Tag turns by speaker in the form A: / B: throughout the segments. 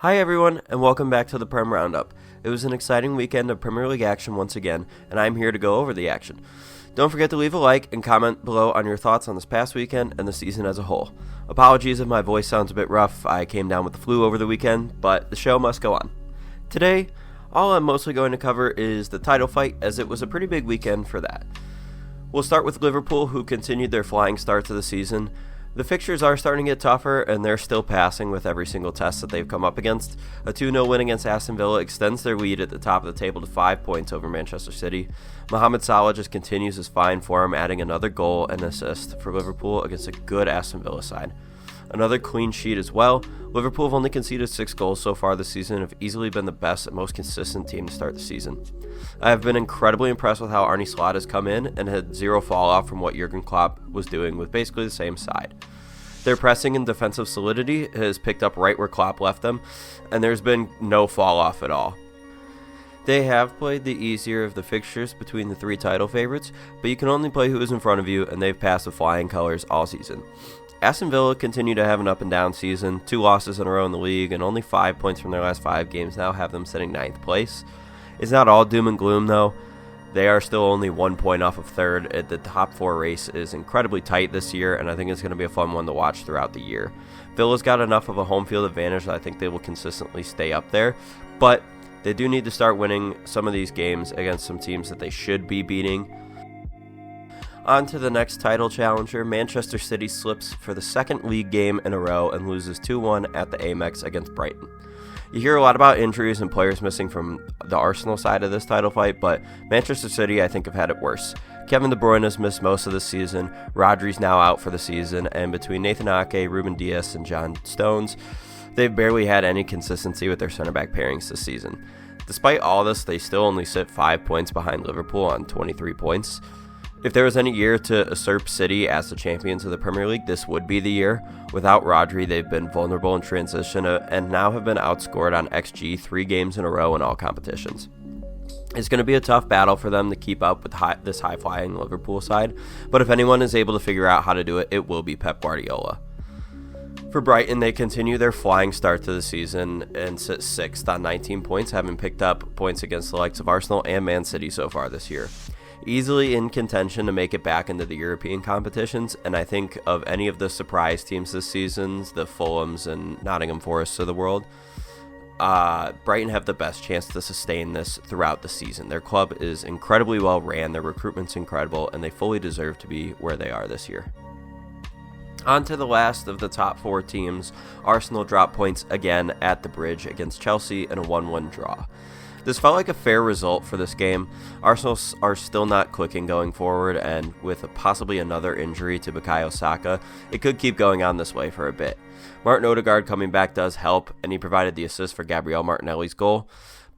A: Hi everyone, and welcome back to the Prem Roundup. It was an exciting weekend of Premier League action once again, and I'm here to go over the action. Don't forget to leave a like and comment below on your thoughts on this past weekend and the season as a whole. Apologies if my voice sounds a bit rough, I came down with the flu over the weekend, but the show must go on. Today, all I'm mostly going to cover is the title fight, as it was a pretty big weekend for that. We'll start with Liverpool, who continued their flying start to the season. The fixtures are starting to get tougher, and they're still passing with every single test that they've come up against. A 2-0 win against Aston Villa extends their lead at the top of the table to 5 points over Manchester City. Mohamed Salah just continues his fine form, adding another goal and assist for Liverpool against a good Aston Villa side. Another clean sheet as well. Liverpool have only conceded 6 goals so far this season and have easily been the best and most consistent team to start the season. I have been incredibly impressed with how Arne Slot has come in and had zero fall off from what Jurgen Klopp was doing with basically the same side. Their pressing and defensive solidity has picked up right where Klopp left them, and there's been no fall off at all. They have played the easier of the fixtures between the 3 title favorites, but you can only play who is in front of you, and they've passed with flying colors all season. Aston Villa continue to have an up and down season, 2 losses in a row in the league, and only 5 points from their last 5 games now have them sitting 9th place. It's not all doom and gloom though. They are still only 1 point off of 3rd. The top 4 race is incredibly tight this year, and I think it's going to be a fun one to watch throughout the year. Villa's got enough of a home field advantage that I think they will consistently stay up there, but they do need to start winning some of these games against some teams that they should be beating. On to the next title challenger. Manchester City slips for the 2nd league game in a row and loses 2-1 at the Amex against Brighton. You hear a lot about injuries and players missing from the Arsenal side of this title fight, but Manchester City I think have had it worse. Kevin De Bruyne has missed most of the season, Rodri's now out for the season, and between Nathan Ake, Ruben Dias, and John Stones, they've barely had any consistency with their center back pairings this season. Despite all this, they still only sit 5 points behind Liverpool on 23 points. If there was any year to usurp City as the champions of the Premier League, this would be the year. Without Rodri, they've been vulnerable in transition and now have been outscored on XG 3 games in a row in all competitions. It's going to be a tough battle for them to keep up with this high-flying Liverpool side, but if anyone is able to figure out how to do it, it will be Pep Guardiola. For Brighton, they continue their flying start to the season and sit 6th on 19 points, having picked up points against the likes of Arsenal and Man City so far this year. Easily in contention to make it back into the European competitions, and I think of any of the surprise teams this season, the Fulhams and Nottingham Forests of the world, Brighton have the best chance to sustain this throughout the season. Their club is incredibly well ran, their recruitment's incredible, and they fully deserve to be where they are this year. On to the last of the top 4 teams. Arsenal dropped points again at the Bridge against Chelsea in a 1-1 draw. This felt like a fair result for this game. Arsenal are still not clicking going forward, and with possibly another injury to Bukayo Saka, it could keep going on this way for a bit. Martin Odegaard coming back does help, and he provided the assist for Gabriel Martinelli's goal,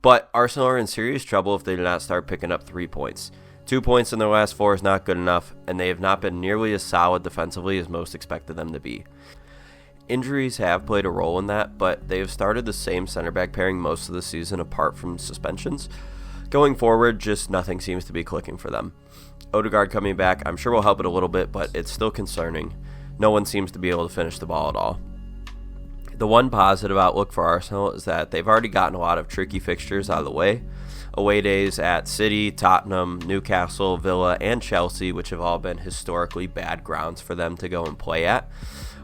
A: but Arsenal are in serious trouble if they do not start picking up 3 points. 2 points in their last 4 is not good enough, and they have not been nearly as solid defensively as most expected them to be. Injuries have played a role in that, but they have started the same center back pairing most of the season apart from suspensions. Going forward, just nothing seems to be clicking for them. Odegaard coming back, I'm sure will help it a little bit, but it's still concerning. No one seems to be able to finish the ball at all. The one positive outlook for Arsenal is that they've already gotten a lot of tricky fixtures out of the way. Away days at City, Tottenham, Newcastle, Villa, and Chelsea, which have all been historically bad grounds for them to go and play at,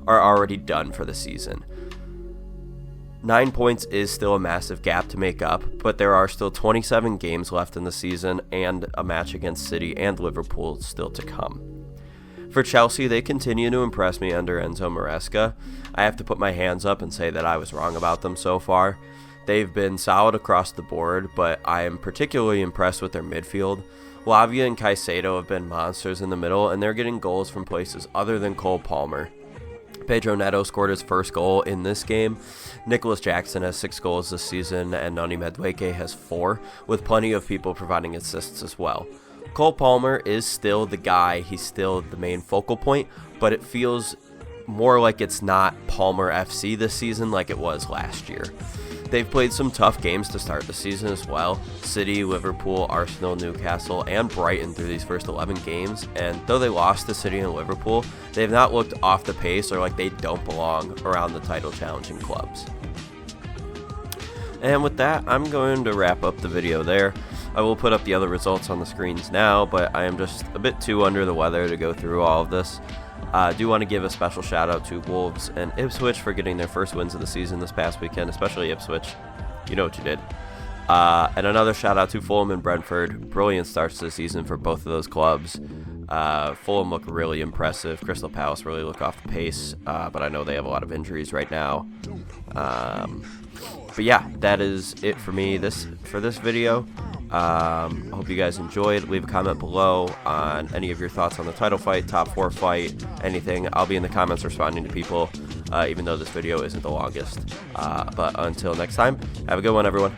A: are already done for the season. 9 points is still a massive gap to make up, but there are still 27 games left in the season and a match against City and Liverpool still to come. For Chelsea, they continue to impress me under Enzo Maresca. I have to put my hands up and say that I was wrong about them so far. They've been solid across the board, but I am particularly impressed with their midfield. Lavia and Caicedo have been monsters in the middle, and they're getting goals from places other than Cole Palmer. Pedro Neto scored his first goal in this game. Nicholas Jackson has 6 goals this season, and Noni Madueke has 4, with plenty of people providing assists as well. Cole Palmer is still the guy, he's still the main focal point, but it feels more like it's not Palmer FC this season like it was last year. They've played some tough games to start the season as well. City, Liverpool, Arsenal, Newcastle, and Brighton through these first 11 games, and though they lost to City and Liverpool, they've not looked off the pace or like they don't belong around the title challenging clubs. And with that, I'm going to wrap up the video there. I will put up the other results on the screens now, but I am just a bit too under the weather to go through all of this. I do want to give a special shout out to Wolves and Ipswich for getting their first wins of the season this past weekend, especially Ipswich. You know what you did. And another shout out to Fulham and Brentford. Brilliant starts to the season for both of those clubs. Fulham look really impressive. Crystal Palace really look off the pace, but I know they have a lot of injuries right now. But yeah, that is it for me for this video. I hope you guys enjoyed. Leave a comment below on any of your thoughts on the title fight, top 4 fight, anything. I'll be in the comments responding to people, even though this video isn't the longest. But until next time, have a good one, everyone.